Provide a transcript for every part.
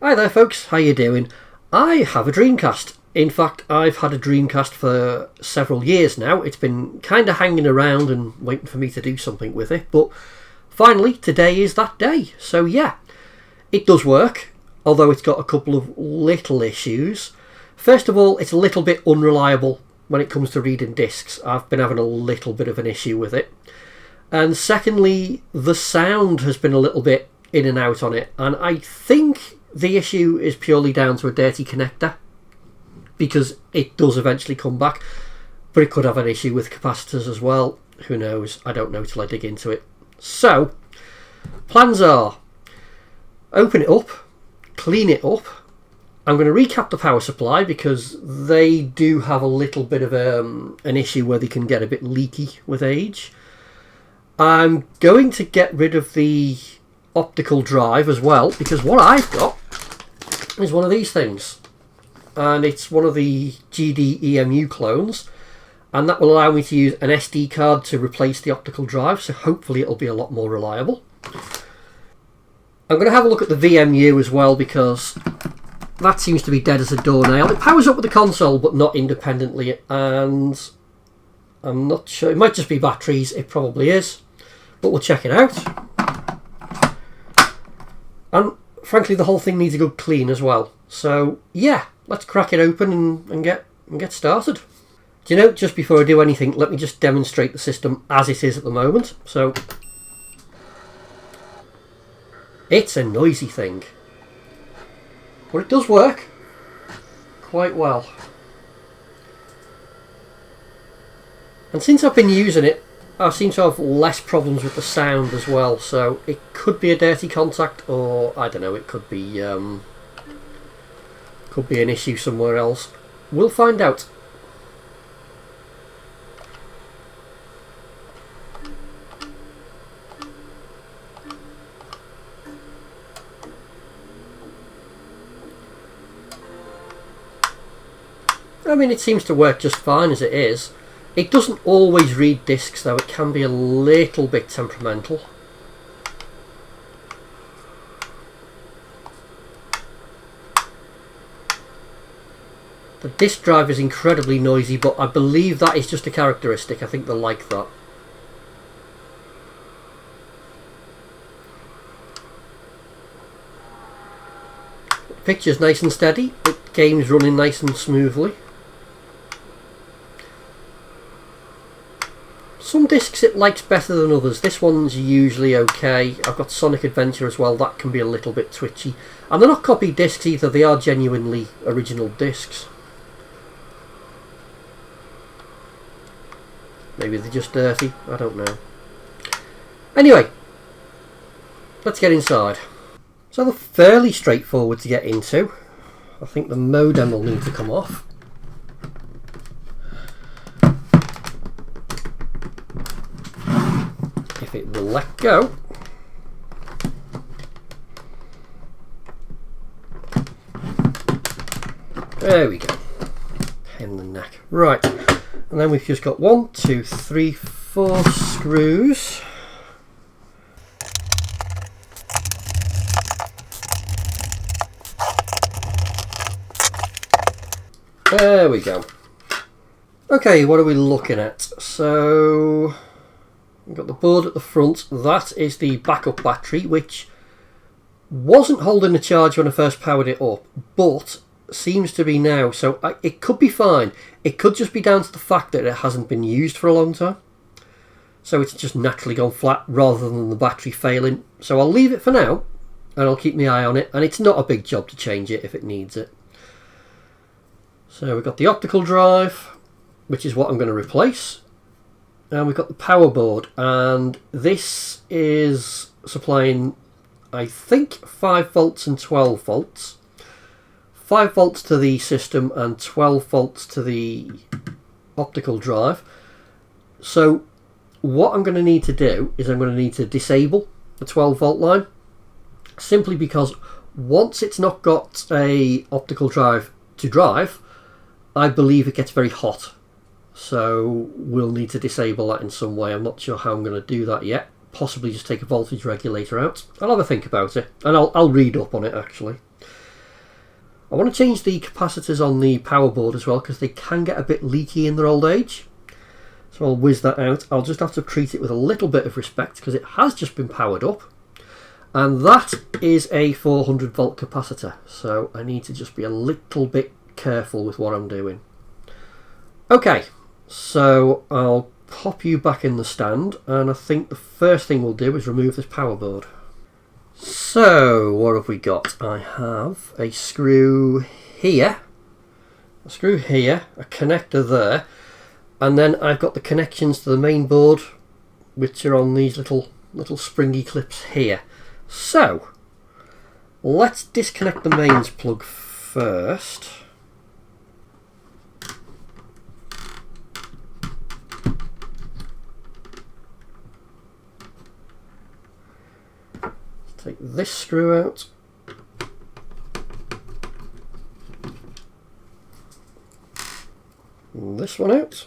Hi there folks, how you doing? I have a Dreamcast. In fact, I've had a Dreamcast for several years now. It's been kind of hanging around and waiting for me to do something with it, but finally today is that day. So yeah, it does work, although it's got a couple of little issues. First of all, it's a little bit unreliable when it comes to reading discs. I've been having a little bit of an issue with it. And secondly, the sound has been a little bit in and out on it, and I think the issue is purely down to a dirty connector, because it does eventually come back, but it could have an issue with capacitors as well. Who knows? I don't know till I dig into it. So, plans are, open it up, clean it up. I'm going to recap the power supply because they do have a little bit of an issue where they can get a bit leaky with age. I'm going to get rid of the optical drive as well, because what I've got is one of these things, and it's one of the GDEMU clones, and that will allow me to use an SD card to replace the optical drive, so hopefully it'll be a lot more reliable. I'm going to have a look at the VMU as well, because that seems to be dead as a doornail. It powers up with the console but not independently, and I'm not sure, it might just be batteries, it probably is, but we'll check it out. And frankly, the whole thing needs a good clean as well. So yeah, let's crack it open and get started. Do you know, just before I do anything, let me just demonstrate the system as it is at the moment. So it's a noisy thing, but it does work quite well. And since I've been using it, I seem to have less problems with the sound as well, so it could be a dirty contact, or I don't know, it could be an issue somewhere else. We'll find out. I mean, it seems to work just fine as it is. It doesn't always read discs though, it can be a little bit temperamental. The disc drive is incredibly noisy, but I believe that is just a characteristic. I think they like that. The picture's nice and steady, the game's running nice and smoothly. Some discs it likes better than others. This one's usually okay. I've got Sonic Adventure as well, that can be a little bit twitchy. And they're not copied discs either, they are genuinely original discs. Maybe they're just dirty, I don't know. Anyway, let's get inside. So they're fairly straightforward to get into. I think the modem will need to come off. If it will let go. There we go. In the neck. Right. And then we've just got 1, 2, 3, 4 screws. There we go. Okay, what are we looking at? So we've got the board at the front. That is the backup battery, which wasn't holding the charge when I first powered it up, but seems to be now. So it could be fine. It could just be down to the fact that it hasn't been used for a long time. So it's just naturally gone flat rather than the battery failing. So I'll leave it for now and I'll keep my eye on it. And it's not a big job to change it if it needs it. So we've got the optical drive, which is what I'm going to replace. And we've got the power board, and this is supplying, I think, 5 volts and 12 volts. 5 volts to the system and 12 volts to the optical drive. So what I'm going to need to do is I'm going to need to disable the 12 volt line, simply because once it's not got a optical drive to drive, I believe it gets very hot. So we'll need to disable that in some way. I'm not sure how I'm going to do that yet. Possibly just take a voltage regulator out. I'll have a think about it, and I'll read up on it actually. I want to change the capacitors on the power board as well, because they can get a bit leaky in their old age. So I'll whiz that out. I'll just have to treat it with a little bit of respect because it has just been powered up. And that is a 400 volt capacitor. So I need to just be a little bit careful with what I'm doing. Okay, so I'll pop you back in the stand, and I think the first thing we'll do is remove this power board. So what have we got? I have a screw here, a connector there, and then I've got the connections to the main board, which are on these little springy clips here. So let's disconnect the mains plug first. Take this screw out. And this one out.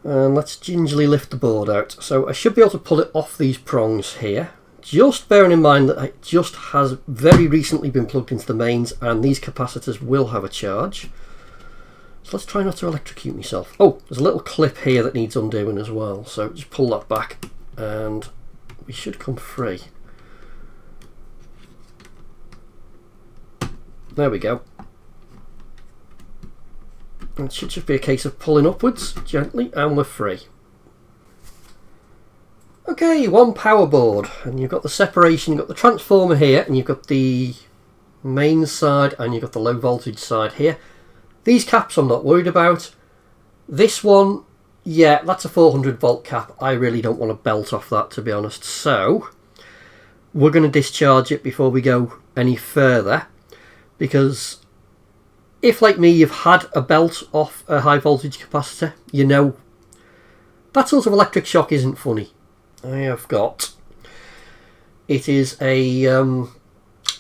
And let's gingerly lift the board out. So I should be able to pull it off these prongs here. Just bearing in mind that it just has very recently been plugged into the mains, and these capacitors will have a charge. So let's try not to electrocute myself. Oh, there's a little clip here that needs undoing as well. So just pull that back and we should come free. There we go. It should just be a case of pulling upwards gently and we're free. Okay, one power board, and you've got the separation, you've got the transformer here, and you've got the main side and you've got the low voltage side here. These caps I'm not worried about. This one, yeah, that's a 400 volt cap. I really don't want to belt off that, to be honest. So we're going to discharge it before we go any further, because if, like me, you've had a belt off a high voltage capacitor, you know that sort of electric shock isn't funny. I have got, it is a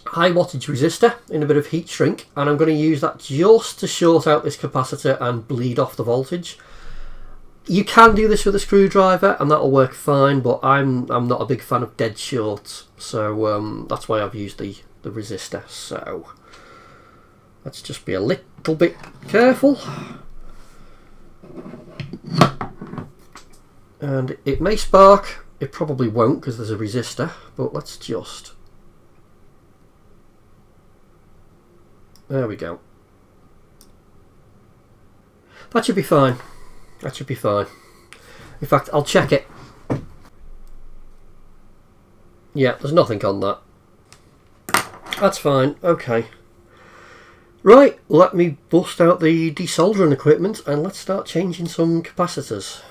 high wattage resistor in a bit of heat shrink, and I'm going to use that just to short out this capacitor and bleed off the voltage. You can do this with a screwdriver and that'll work fine, but I'm not a big fan of dead shorts, so that's why I've used the resistor. So let's just be a little bit careful, and it may spark. It probably won't because there's a resistor, but let's just, there we go. That should be fine. That should be fine. In fact, I'll check it. Yeah, there's nothing on that. That's fine. Okay. Right, let me bust out the desoldering equipment and let's start changing some capacitors.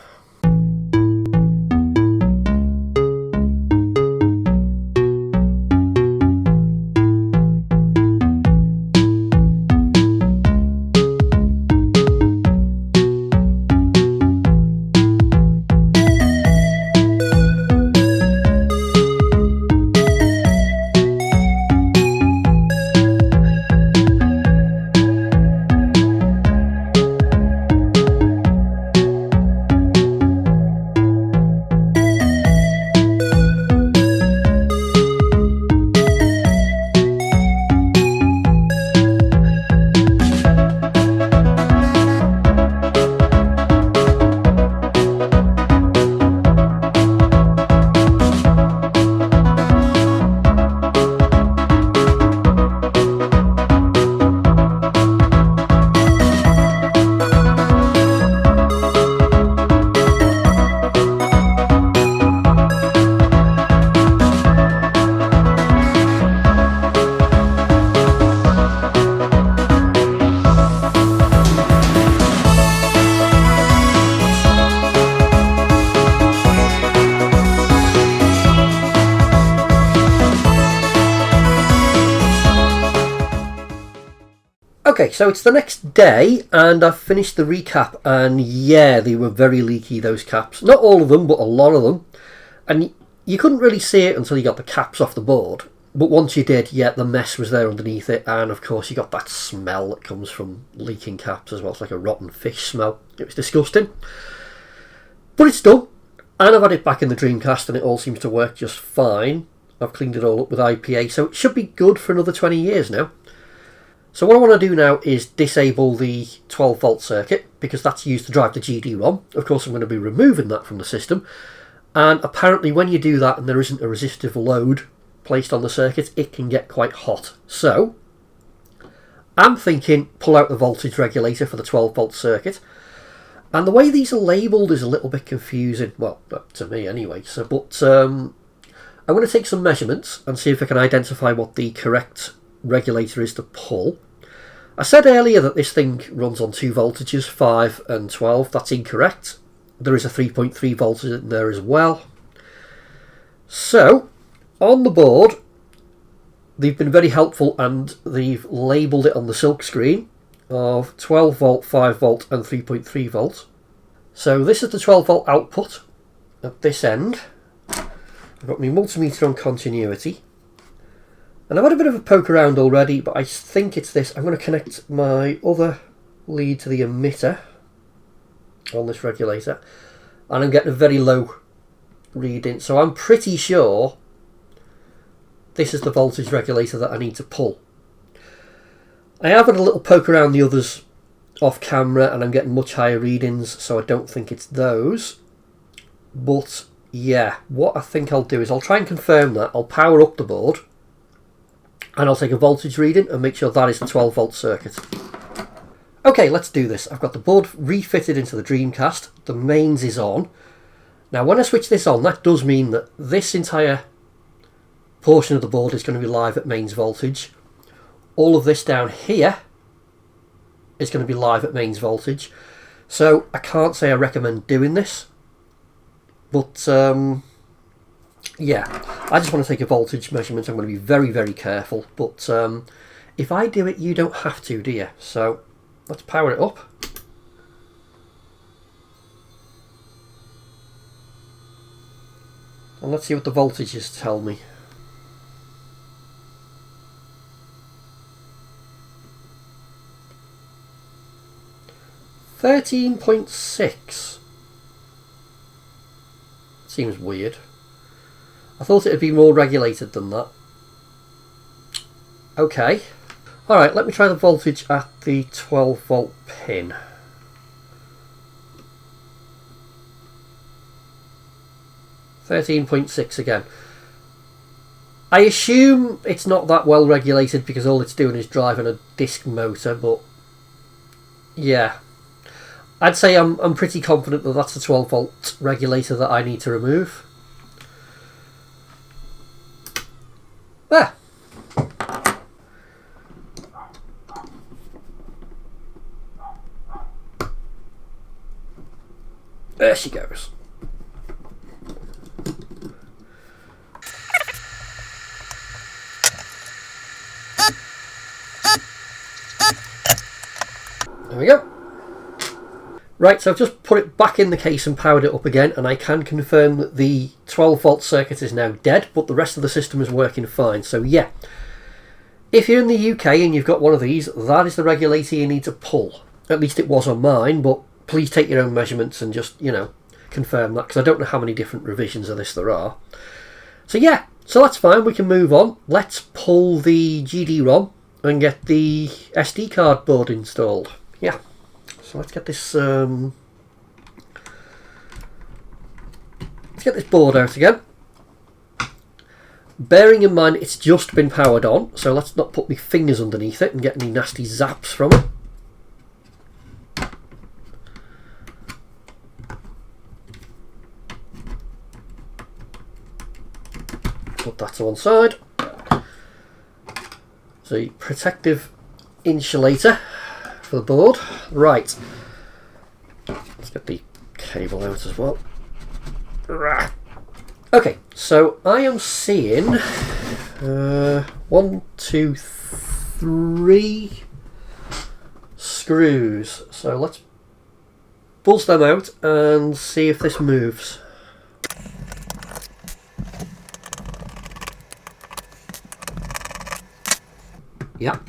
Okay, so it's the next day and I've finished the recap, and yeah, they were very leaky, those caps. Not all of them, but a lot of them. And you couldn't really see it until you got the caps off the board. But once you did, yeah, the mess was there underneath it, and of course you got that smell that comes from leaking caps as well. It's like a rotten fish smell. It was disgusting. But it's done. And I've had it back in the Dreamcast and it all seems to work just fine. I've cleaned it all up with IPA, so it should be good for another 20 years now. So what I want to do now is disable the 12 volt circuit, because that's used to drive the GD-ROM. Of course I'm going to be removing that from the system, and apparently when you do that and there isn't a resistive load placed on the circuit, it can get quite hot. So I'm thinking pull out the voltage regulator for the 12 volt circuit. And the way these are labelled is a little bit confusing, well, to me anyway. But I'm going to take some measurements and see if I can identify what the correct regulator is to pull. I said earlier that this thing runs on 2 voltages, 5 and 12. That's incorrect. There is a 3.3 voltage in there as well. So, on the board, they've been very helpful and they've labelled it on the silk screen of 12 volt, 5 volt and 3.3 volt. So this is the 12 volt output at this end. I've got my multimeter on continuity. And I've had a bit of a poke around already, but I think it's this. I'm going to connect my other lead to the emitter on this regulator. And I'm getting a very low reading. So I'm pretty sure this is the voltage regulator that I need to pull. I have had a little poke around the others off camera and I'm getting much higher readings, so I don't think it's those. But yeah, what I think I'll do is I'll try and confirm that. I'll power up the board and I'll take a voltage reading and make sure that is the 12 volt circuit. Okay, let's do this. I've got the board refitted into the Dreamcast. The mains is on. Now when I switch this on, that does mean that this entire portion of the board is going to be live at mains voltage. All of this down here is going to be live at mains voltage. So I can't say I recommend doing this. But yeah, I just want to take a voltage measurement. I'm going to be very, very careful. But if I do it, you don't have to, do you? So let's power it up. And let's see what the voltages tell me. 13.6. Seems weird. I thought it would be more regulated than that. Okay. Alright, let me try the voltage at the 12 volt pin. (13.6) again. I assume it's not that well regulated because all it's doing is driving a disc motor, but yeah. I'd say I'm pretty confident that that's the 12 volt regulator that I need to remove. There. There she goes. There we go. Right, so I've just put it back in the case and powered it up again, and I can confirm that the 12 volt circuit is now dead, but the rest of the system is working fine. So yeah, if you're in the UK and you've got one of these, that is the regulator you need to pull. At least it was on mine, but please take your own measurements and just, you know, confirm that, because I don't know how many different revisions of this there are. So yeah, so that's fine, we can move on. Let's pull the GD-ROM and get the SD card board installed. Yeah. So let's get this board out again. Bearing in mind it's just been powered on, so let's not put my fingers underneath it and get any nasty zaps from it. Put that to one side. The protective insulator for the board. Right, let's get the cable out as well. Okay, so I am seeing 1, 2, 3 screws. So let's buzz them out and see if this moves. Yeah,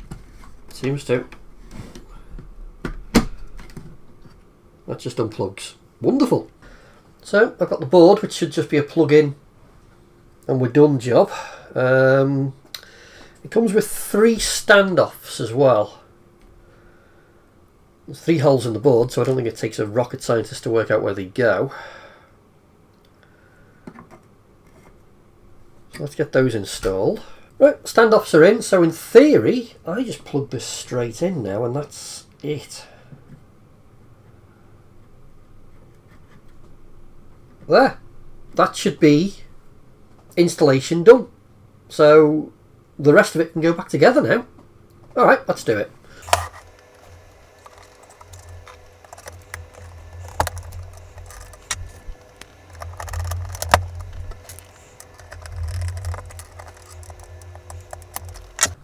seems to. That just unplugs. Wonderful. So I've got the board, which should just be a plug-in and we're done job. It comes with 3 standoffs as well. There's 3 holes in the board, so I don't think it takes a rocket scientist to work out where they go. So let's get those installed. Right, standoffs are in, so in theory I just plug this straight in now and that's it. There, that should be installation done. So the rest of it can go back together now. Alright, let's do it.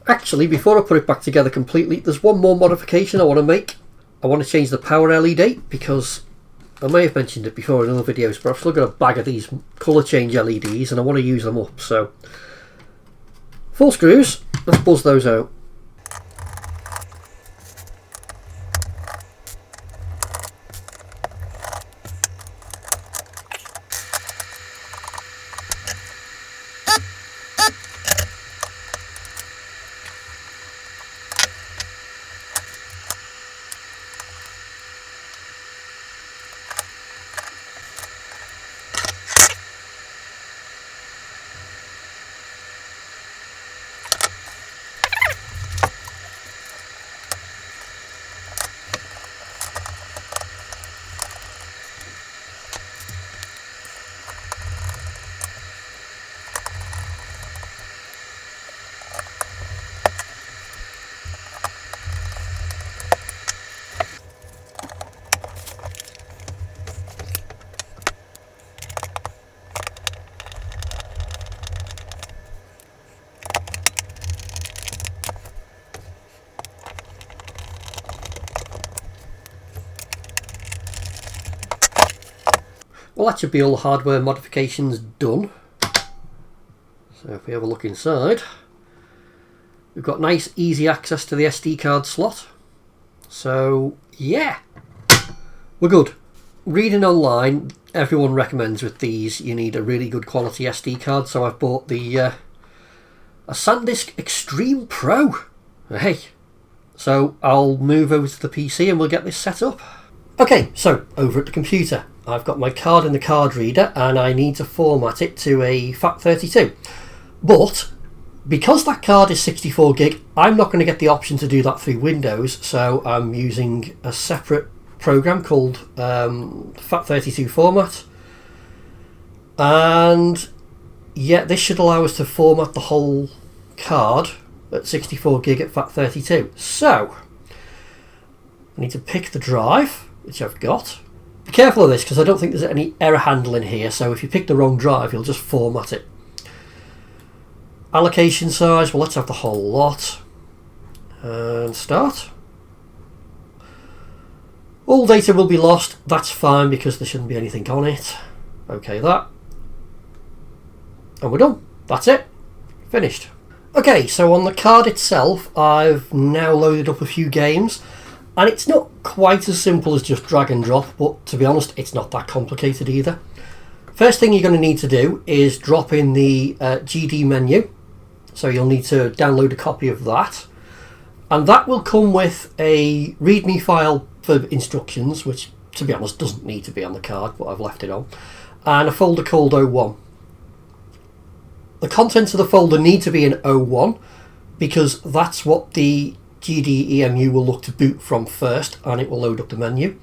Actually, before I put it back together completely, there's one more modification I want to make. I want to change the power LED because I may have mentioned it before in other videos, but I've still got a bag of these colour change LEDs and I want to use them up. So, 4 screws, let's buzz those out. Well, that should be all the hardware modifications done. So if we have a look inside, we've got nice easy access to the SD card slot. So yeah, we're good. Reading online, everyone recommends with these you need a really good quality SD card, so I've bought the a SanDisk Extreme Pro. Hey, so I'll move over to the PC and we'll get this set up. Okay, so over at the computer, I've got my card in the card reader and I need to format it to a FAT32. But because that card is 64 gig, I'm not going to get the option to do that through Windows, so I'm using a separate program called FAT32 format. And yeah, this should allow us to format the whole card at 64 gig at FAT32. So I need to pick the drive, which I've got. Be careful of this because I don't think there's any error handling here, so if you pick the wrong drive you'll just format it. Allocation size, well let's have the whole lot. And start. All data will be lost, that's fine because there shouldn't be anything on it. Okay, that. And we're done. That's it. Finished. Okay, so on the card itself I've now loaded up a few games. And it's not quite as simple as just drag and drop, but to be honest, it's not that complicated either. First thing you're going to need to do is drop in the GDEMU. So you'll need to download a copy of that. And that will come with a README file for instructions, which to be honest doesn't need to be on the card, but I've left it on. And a folder called 01. The contents of the folder need to be in 01 because that's what the GDEMU will look to boot from first, and it will load up the menu.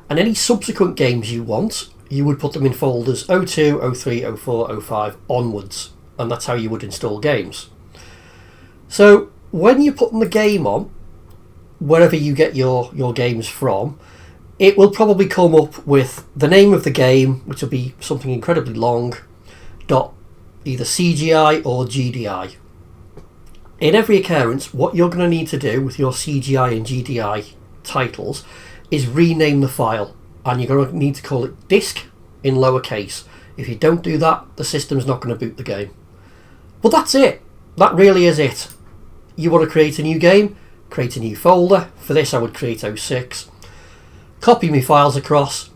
And any subsequent games you want, you would put them in folders 02, 03, 04, 05 onwards, and that's how you would install games. So when you're putting the game on, wherever you get your games from, it will probably come up with the name of the game, which will be something incredibly long, dot either CGI or GDI. In every occurrence, what you're going to need to do with your CGI and GDI titles is rename the file, and you're going to need to call it disk in lowercase. If you don't do that, the system's not going to boot the game. But that's it. That really is it. You want to create a new game, create a new folder. For this I would create 06. Copy my files across,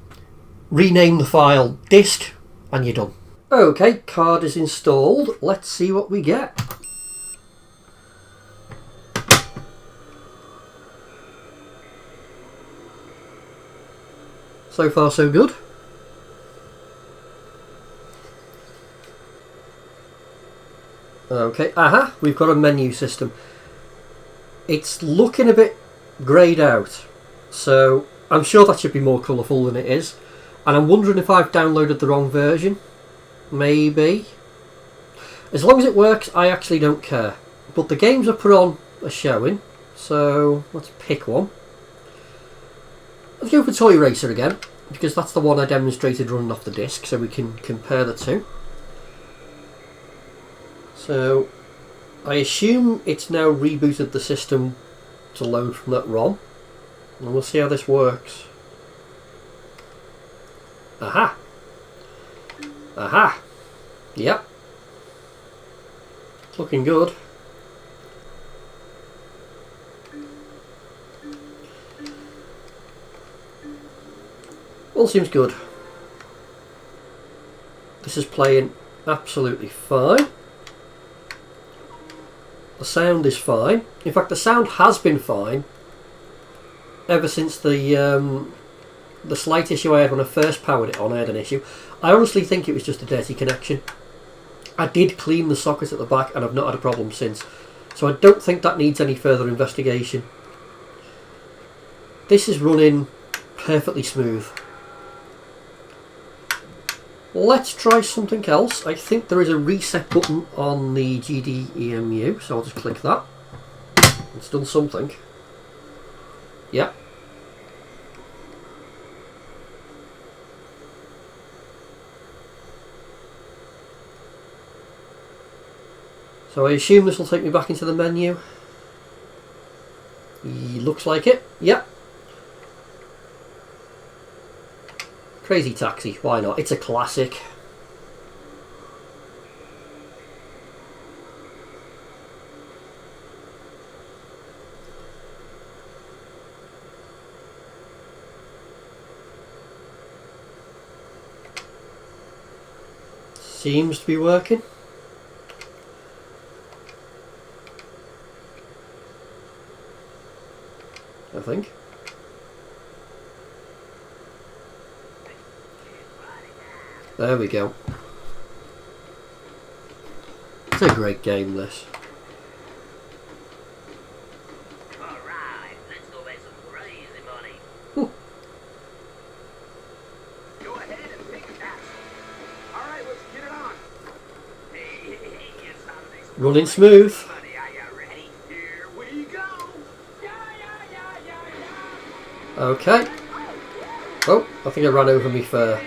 rename the file disk, and you're done. Okay, card is installed. Let's see what we get. So far so good. Okay, aha, we've got a menu system. It's looking a bit greyed out, so I'm sure that should be more colourful than it is. And I'm wondering if I've downloaded the wrong version. Maybe. As long as it works, I actually don't care. But the games I put on are showing, so let's pick one. Let's go for Toy Racer again, because that's the one I demonstrated running off the disc, so we can compare the two. So I assume it's now rebooted the system to load from that ROM, and we'll see how this works. Aha! Aha! Yep. It's looking good. All seems good. This is playing absolutely fine. The sound is fine. In fact, the sound has been fine ever since the slight issue I had when I first powered it on. I had an issue. I honestly think it was just a dirty connection. I did clean the sockets at the back and I've not had a problem since. So I don't think that needs any further investigation. This is running perfectly smooth. Let's try something else. I think there is a reset button on the GDEMU, so I'll just click that. It's done something. Yep. So I assume this will take me back into the menu. Looks like it. Yep. Crazy Taxi, why not? It's a classic. Seems to be working. I think. There we go. It's a great game, this. Alright, let's go make some crazy money. Go ahead and take a pass. Alright, let's get it on. Hey, it's time to make some Running smooth. money. Are you ready? Here we go. Yeah. Okay. Oh, I think I ran over me fur.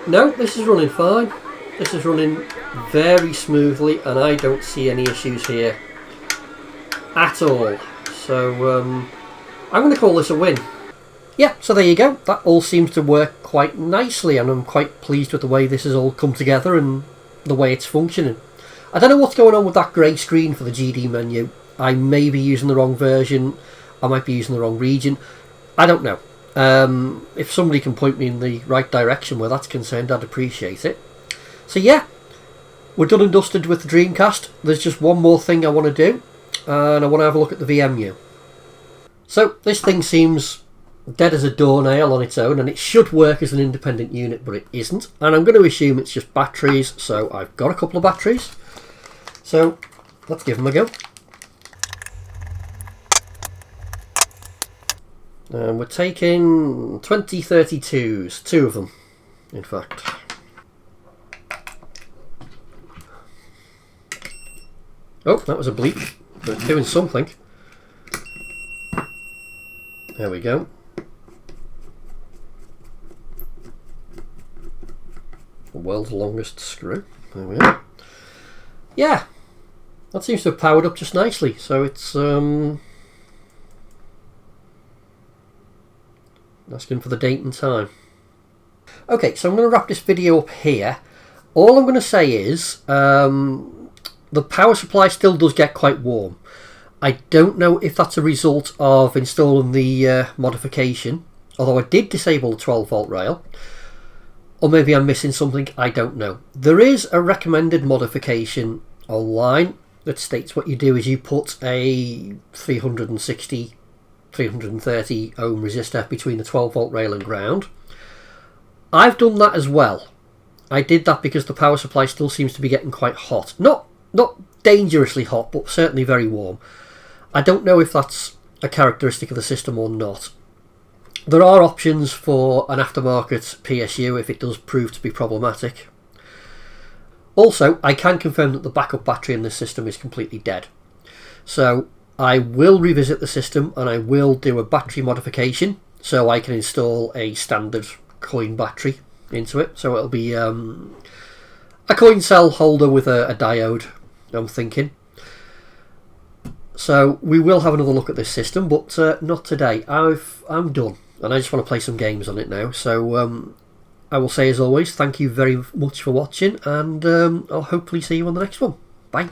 No, this is running fine. This is running very smoothly and I don't see any issues here at all. So I'm going to call this a win. Yeah, so there you go. That all seems to work quite nicely and I'm quite pleased with the way this has all come together and the way it's functioning. I don't know what's going on with that grey screen for the GD menu. I may be using the wrong version. I might be using the wrong region. I don't know. If somebody can point me in the right direction where that's concerned, I'd appreciate it. So yeah, we're done and dusted with the Dreamcast. There's just one more thing I want to do, and I want to have a look at the VMU. So this thing seems dead as a doornail on its own, and it should work as an independent unit, but it isn't. And I'm going to assume it's just batteries, so I've got a couple of batteries. So let's give them a go. We're taking 2032s, two of them, in fact. Oh, that was a bleep, but it's doing something. There we go. The world's longest screw. There we are. Yeah, that seems to have powered up just nicely. So it's asking for the date and time. Okay, so I'm going to wrap this video up here. All I'm going to say is the power supply still does get quite warm. I don't know if that's a result of installing the modification although I did disable the 12 volt rail. Or maybe I'm missing something, I don't know. There is a recommended modification online that states what you do is you put a 360, 330 ohm resistor between the 12 volt rail and ground. I've done that as well. I did that because the power supply still seems to be getting quite hot. Not dangerously hot, but certainly very warm. I don't know if that's a characteristic of the system or not. There are options for an aftermarket PSU if it does prove to be problematic. Also, I can confirm that the backup battery in this system is completely dead. So I will revisit the system and I will do a battery modification so I can install a standard coin battery into it. So it'll be a coin cell holder with a diode, I'm thinking. So we will have another look at this system, but not today. I'm done. And I just want to play some games on it now. So I will say, as always, thank you very much for watching, and I'll hopefully see you on the next one. Bye.